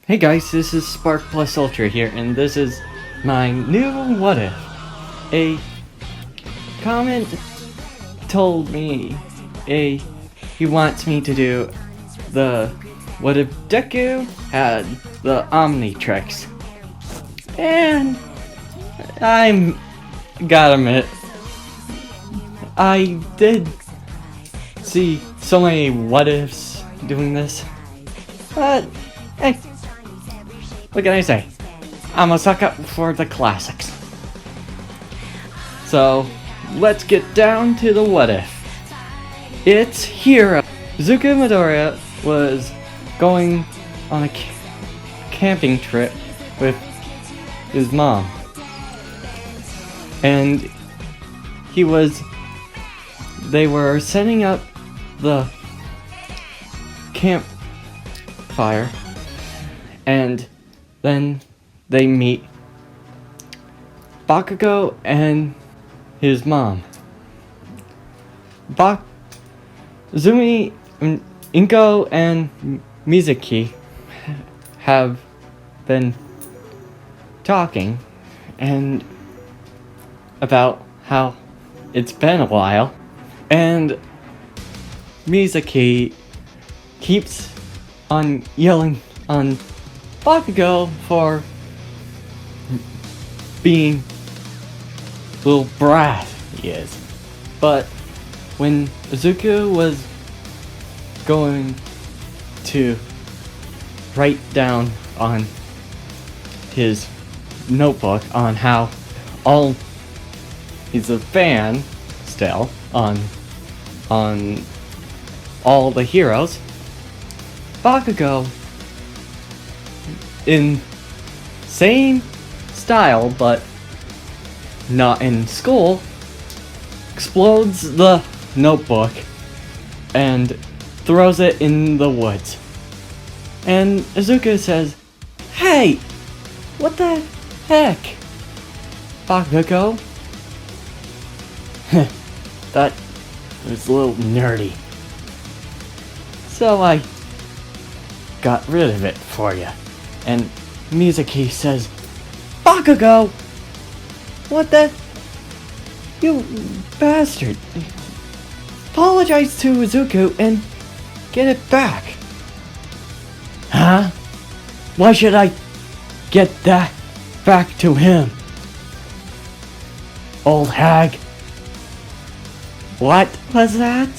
Hey guys, this is Spark Plus Ultra here, and this is my new what if. A comment told me he wants me to do the what if Deku had the Omnitrix. And gotta admit, I did see so many what ifs doing this, but hey, what can I say? I'm a sucker for the classics. So, let's get down to the what if. It's Hero. Zuko Midoriya was going on a camping trip with his mom. And they were setting up the campfire, and then they meet Bakugo and his mom. Zumi, Inko, and Mizuki have been talking and about how it's been a while, and Mizuki keeps on yelling on Bakugo for being little brat he is. But when Izuku was going to write down on his notebook on how he's a fan still on all the heroes, Bakugo, in same style but not in school, explodes the notebook and throws it in the woods. And Izuku says, "Hey, what the heck, Bakugo?" That was a little nerdy, so I got rid of it for you. And Mizuki says, "Bakugo! What the? You bastard! Apologize to Izuku and get it back." "Huh? Why should I get that back to him? Old hag." "What was that?"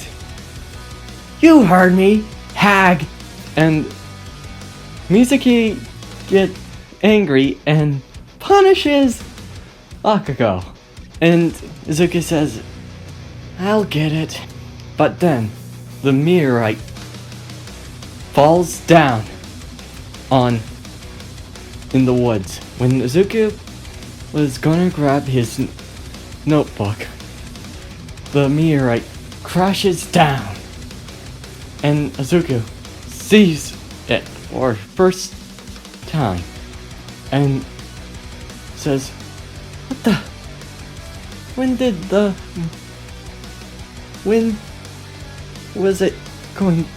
"You heard me, hag." And Mizuki gets angry and punishes Bakugo. And Izuku says, "I'll get it." But then the meteorite falls down in the woods. When Izuku was gonna grab his notebook, the meteorite crashes down, and Izuku sees it for first time and says, "What the? When was it going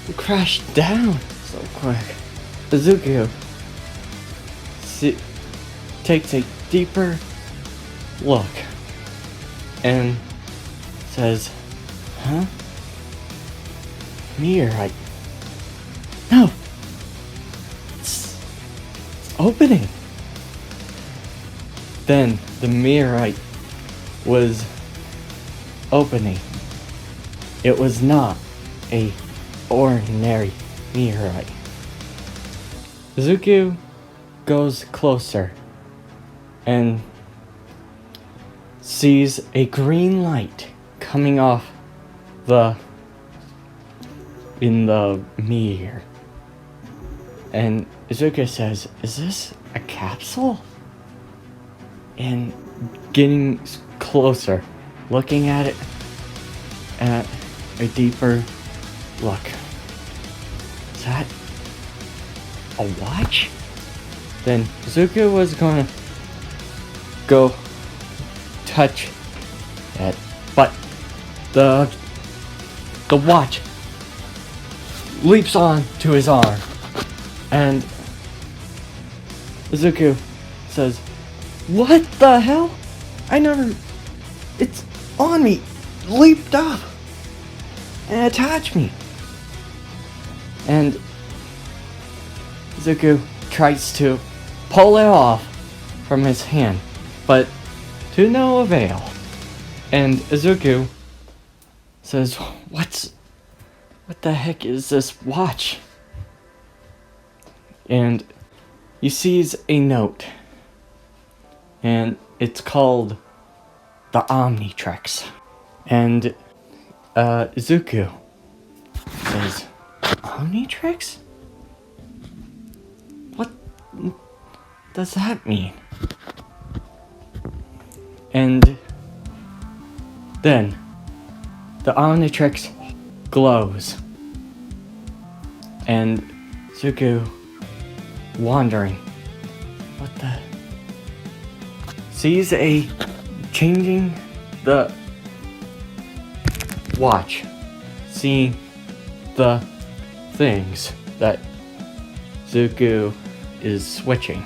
to crash down so quick?" Izuku takes a deeper look and says, "Huh? Meteorite? No! It's opening!" Then the meteorite was opening. It was not a ordinary meteorite. Izuku goes closer and sees a green light coming off in the meteor. And Izuku says, "Is this a capsule?" And getting closer, looking at it at a deeper look. "Is that a watch?" Then Izuku was gonna go touch it, but the watch leaps on to his arm And Izuku says, "What the hell? It's on me, leaped up, and attached me." And Izuku tries to pull it off from his hand, but to no avail. And Izuku says, What the heck is this watch?" And he sees a note, and it's called the Omnitrix. And Izuku says, "Omnitrix? What does that mean?" And then the Omnitrix glows, and Izuku, wandering, what the, sees a changing the watch, seeing the things that Izuku is switching.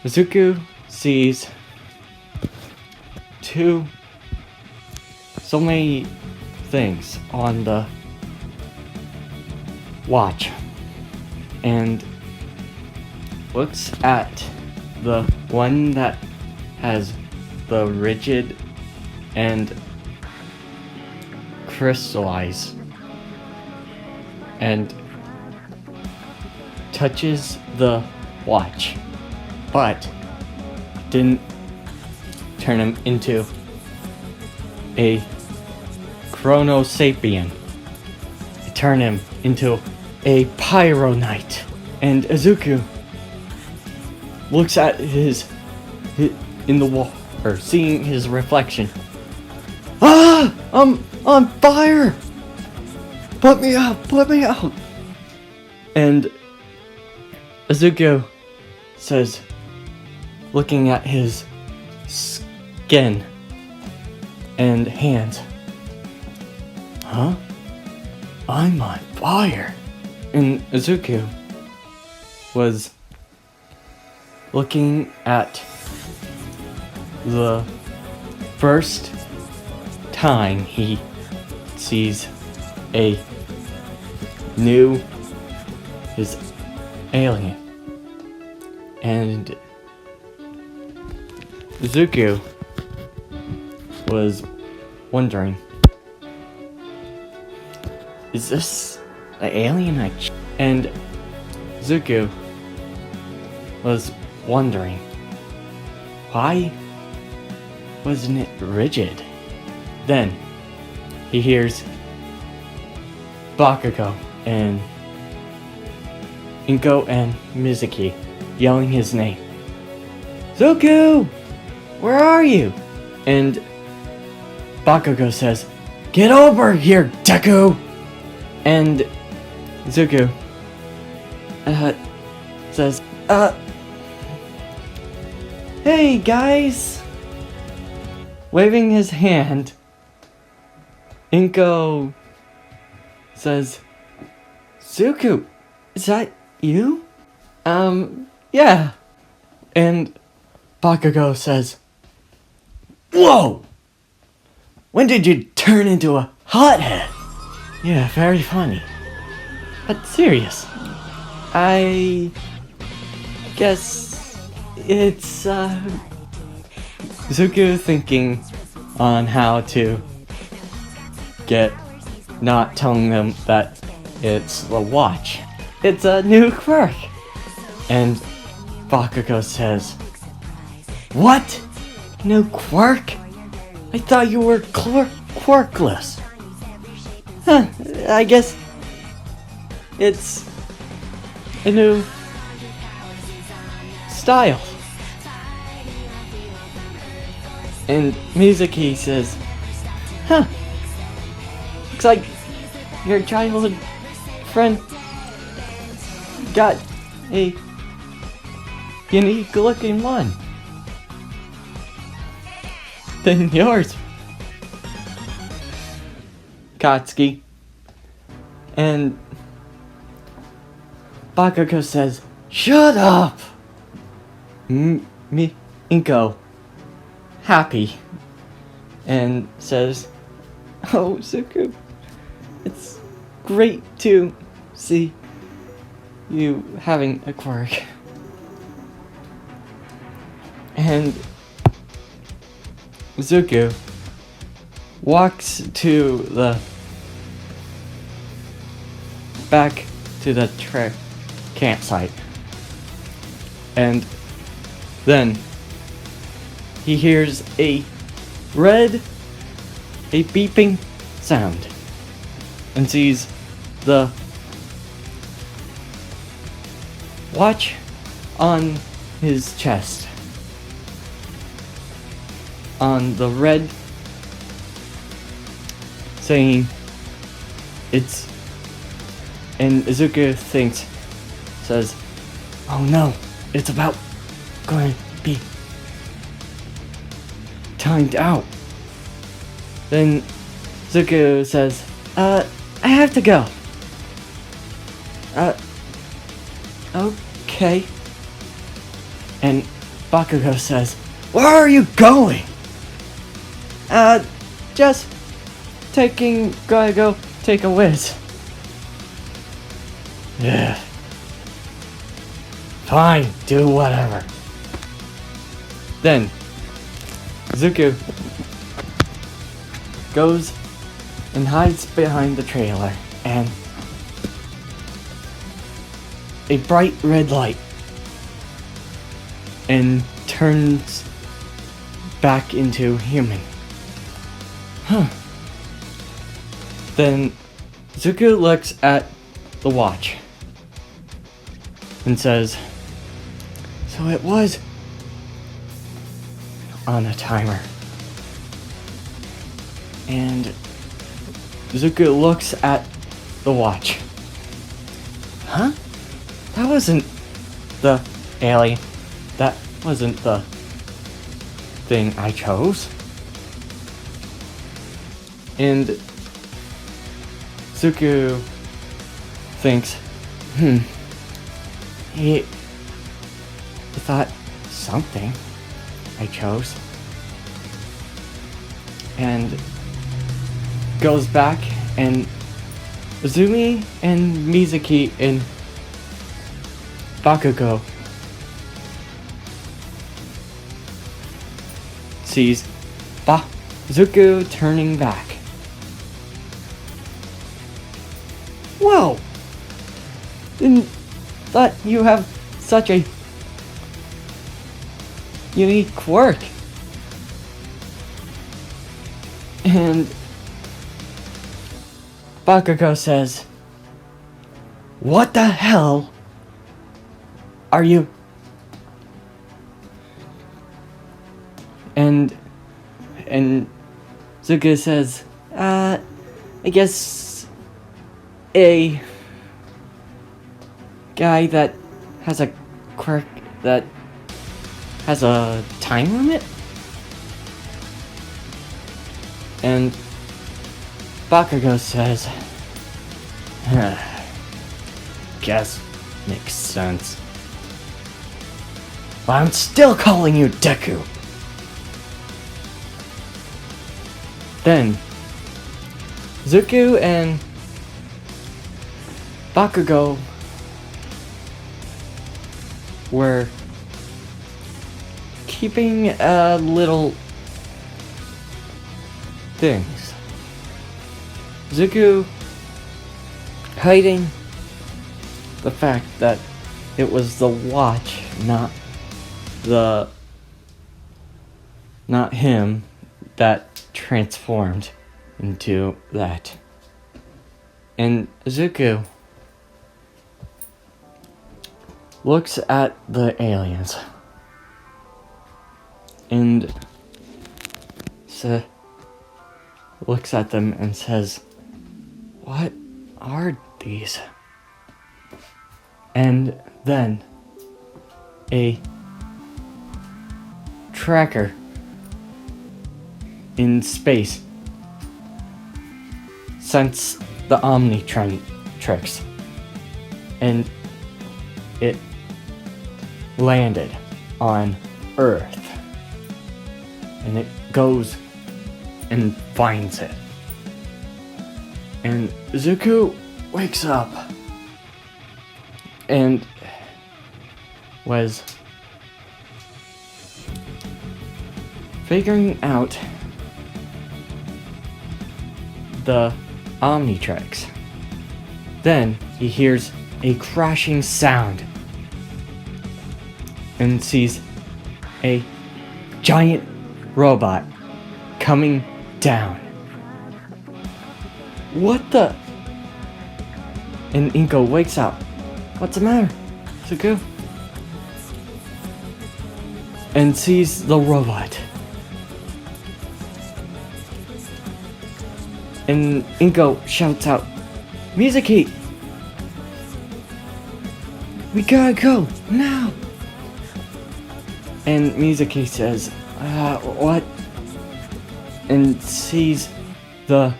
Izuku sees so many things on the watch, and looks at the one that has the rigid and crystallized, and touches the watch, but didn't turn him into a Chrono Sapien. It turned him into a Pyro Knight. And Izuku looks at his in the wall, or seeing his reflection. "Ah! I'm on fire! Put me out! Put me out!" And Izuku says, looking at his skin and hands, "Huh? I'm on fire." And Izuku was looking at the first time he sees his alien. And Izuku was wondering, is this the alien And Izuku was wondering, why wasn't it rigid? Then he hears Bakugo and Inko and Mizuki yelling his name. "Zuku! Where are you?" And Bakugo says, "Get over here, deku!" And Zuku says, "Hey guys!" Waving his hand, Inko says, "Zuku, is that you?" Yeah." And Bakugo says, "Whoa! When did you turn into a hothead?" "Yeah, very funny. But serious. I guess it's, Zuku thinking on how to get not telling them that it's the watch. It's a new quirk. And Bakugo says, "What? New quirk? I thought you were quirkless." "Huh, I guess it's a new style." And Mizuki says, "Huh, looks like your childhood friend got a unique looking one than yours, Katsuki." And Bakugo says, "Shut up!" Inko, happy, and says, "Oh, Zuko, it's great to see you having a quirk." And Zuko walks back to the campsite, and then he hears a beeping sound, and sees the watch on his chest. On the red, saying it's, and Izuku says, "Oh no, it's about going to be timed out." Then Zuko says, I have to go." Okay. And Bakugo says, "Where are you going?" Just gotta go take a whiz." Yeah. Fine, do whatever. Then Zuko goes and hides behind the trailer, and a bright red light, and turns back into human. Then Zuko looks at the watch and says, "So it was on a timer." And Zuko looks at the watch. Huh? That wasn't the alien. That wasn't the thing I chose. And Zuko thinks, he thought something I chose. And goes back, and Izumi and Mizuki and Bakugo sees Zuko turning back. Whoa! Didn't thought you have such a unique quirk. And Bakugo says, "What the hell are you?" And Zuko says, I guess a guy that has a quirk that has a time limit?" And Bakugo says, "Guess makes sense. But I'm still calling you Deku." Then Zuko and Bakugo were keeping little things. Zuko hiding the fact that it was the watch, not him, that transformed into that. And Zuko looks at the aliens and looks at them and says, "What are these?" And then a tracker in space sense the Omnitrix and landed on Earth. And it goes and finds it. And Zuko wakes up and was figuring out the Omnitrix. Then he hears a crashing sound and sees a giant robot coming down. What the? And Inko wakes up. What's the matter, Zuko? And sees the robot. And Inko shouts out, Mizuki! We gotta go, now! And Mizuki says, what? And sees the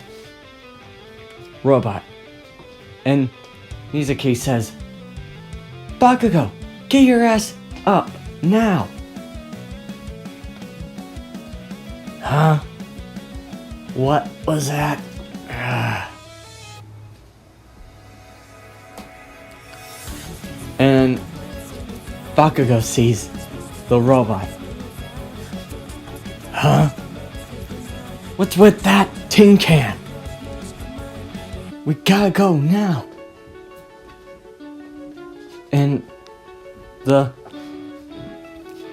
robot. And Mizuki says, Bakugo, get your ass up, now! Huh? What was that? And Bakugo sees the robot. Huh? What's with that tin can? We gotta go now. And the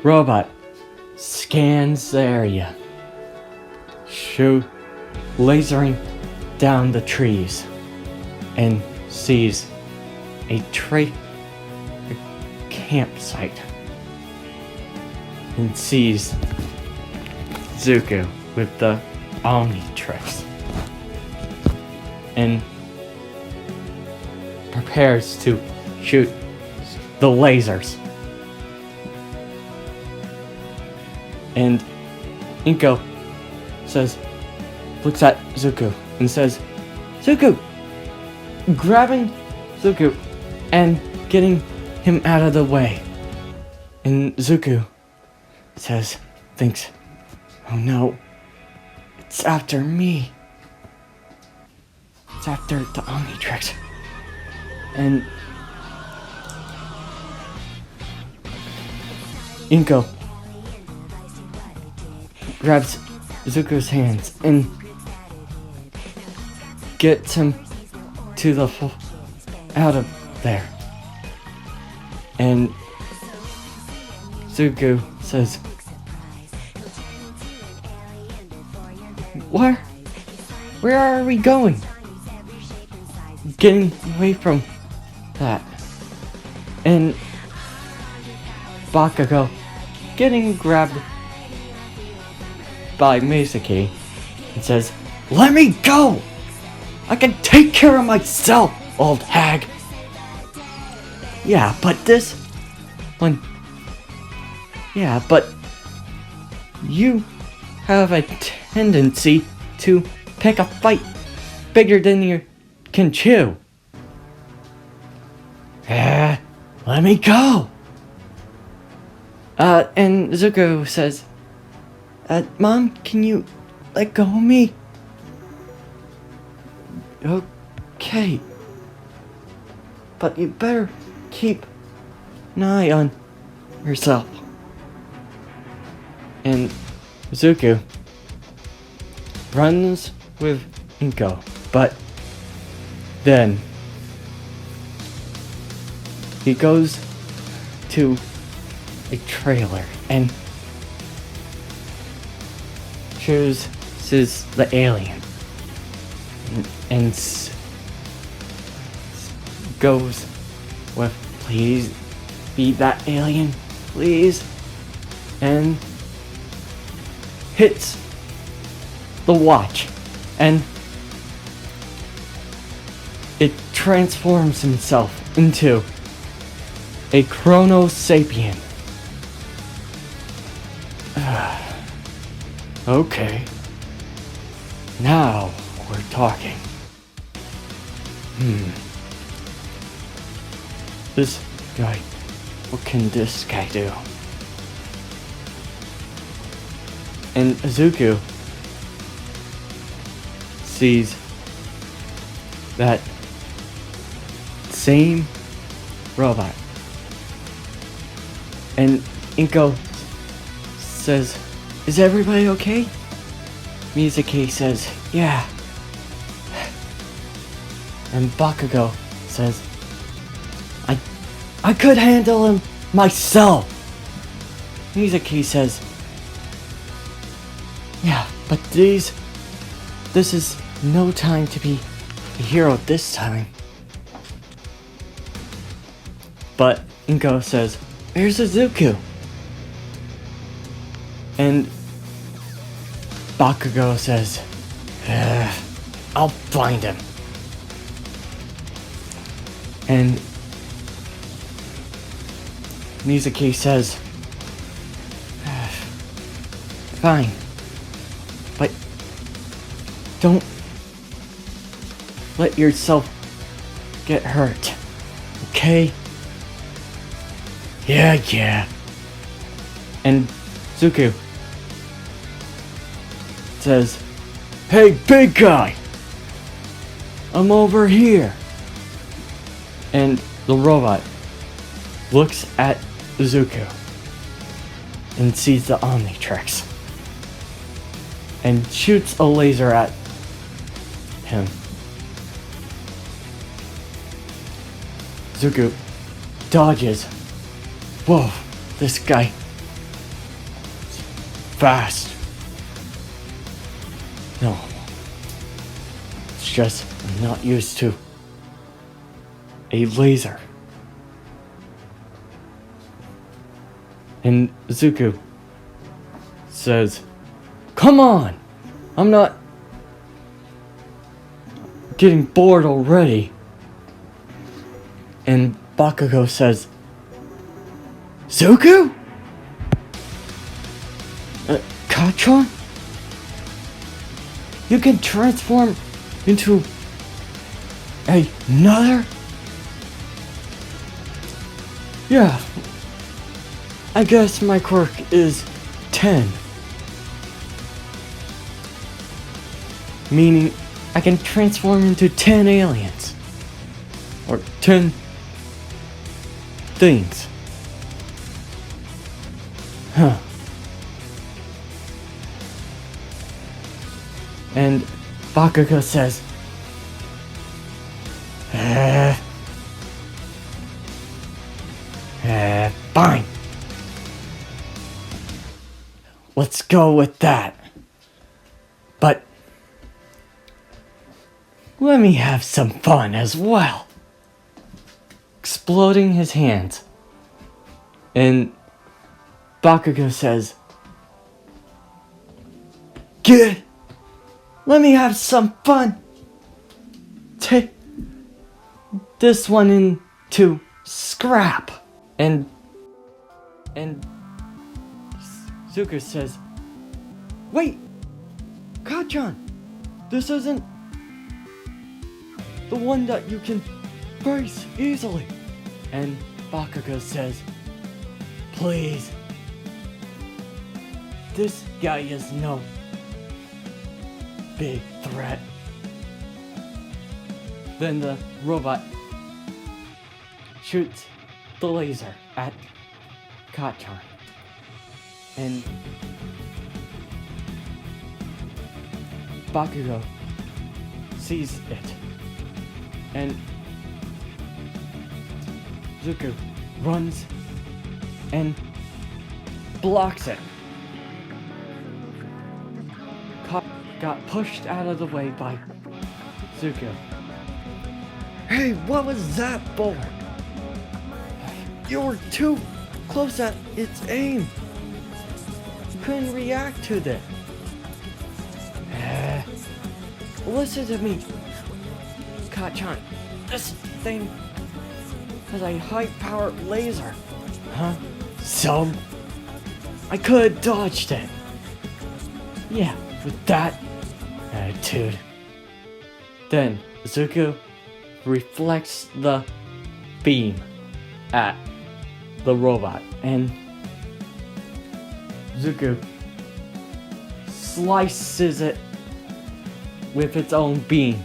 robot scans the area, lasering down the trees, and sees a campsite, and sees Zuko with the Omnitrix, and prepares to shoot the lasers. And Inko looks at Zuko and says, Zuko! Grabbing Zuko and getting him out of the way. And Zuko thinks, oh no, it's after me. It's after the Omnitrix. And Inko grabs Zuko's hands and gets him to the out of there. And Zuko says, Where are we going? Getting away from that. And Bakugo getting grabbed by Mizuki and says, let me go! I can take care of myself, old hag! Yeah, but this one... Yeah, but you have a tendency to pick a fight bigger than you can chew. Let me go! And Zuko says, Mom, can you let go of me? Okay. But you better keep an eye on yourself. And Zuko runs with Inko, but then he goes to a trailer and chooses the alien and goes with, please be that alien, please, and hits the watch, and it transforms himself into a Chrono Sapien. Okay. Now we're talking. This guy What can this guy do? And Izuku sees that same robot. And Inko says, "Is everybody okay?" Mizuki says, "Yeah." And Bakugo says, I could handle him myself." Mizuki says, "Yeah, but this is no time to be a hero this time." But Inko says, "Where's Izuku?" And Bakugo says, "I'll find him." And Mizuki says, "Fine, but don't let yourself get hurt, okay?" Yeah. And Zuku says, "Hey, big guy, I'm over here." And the robot looks at Zuko and sees the Omnitrix and shoots a laser at him. Zuko dodges. Whoa, this guy fast. No, it's just I'm not used to a laser. And Zuko says, "Come on, I'm not getting bored already." And Bakugo says, "Zuko? Katron? You can transform into another?" "Yeah, I guess my quirk is 10. Meaning I can transform into 10 aliens. Or 10 things. Huh. And Bakugo says, fine. Let's go with that. But let me have some fun as well." Exploding his hands. And Bakugo says, "Good. Let me have some fun. Take this one into scrap." And Zuko says, "Wait, Katron, this isn't the one that you can face easily." And Bakugo says, "Please, this guy is no big threat." Then the robot shoots the laser at Katron. And Bakugo sees it. And Zuko runs and blocks it. Got pushed out of the way by Zuko. "Hey, what was that for? You were too close at its aim. You couldn't react to this. Listen to me, Katron. This thing has a high-powered laser. Huh? So? I could have dodged it. Yeah, with that attitude." Then Zuko reflects the beam at the robot, and Zuko slices it with its own beam,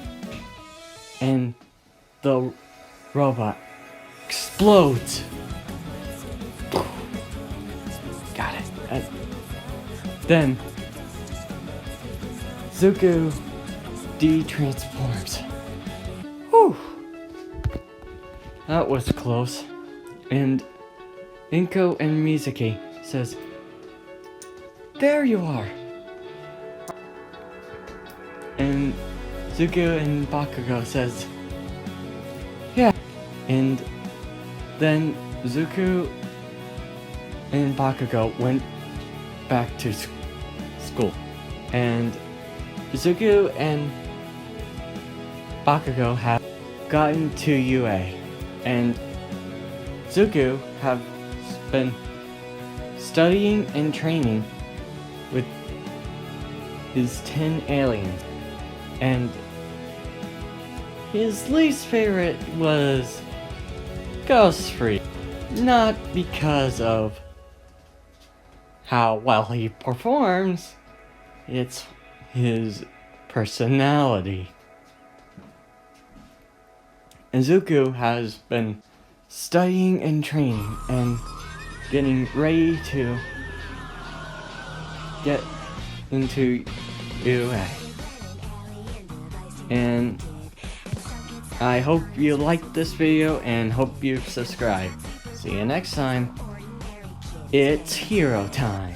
and the robot explodes. Got it. Then Zuko de-transforms. Whew. That was close. And Inko and Mizuki says, "There you are." And Zuko and Bakugo says, "Yeah." And then Zuko and Bakugo went back to school. And Zuko and Bakugo have gotten to UA. And Zuko have been studying and training with his 10 aliens. And his least favorite was Ghost Freak. Not because of how well he performs, it's his personality. And Zuko has been studying and training and getting ready to get into UA. And I hope you liked this video and hope you subscribe. See you next time. It's hero time.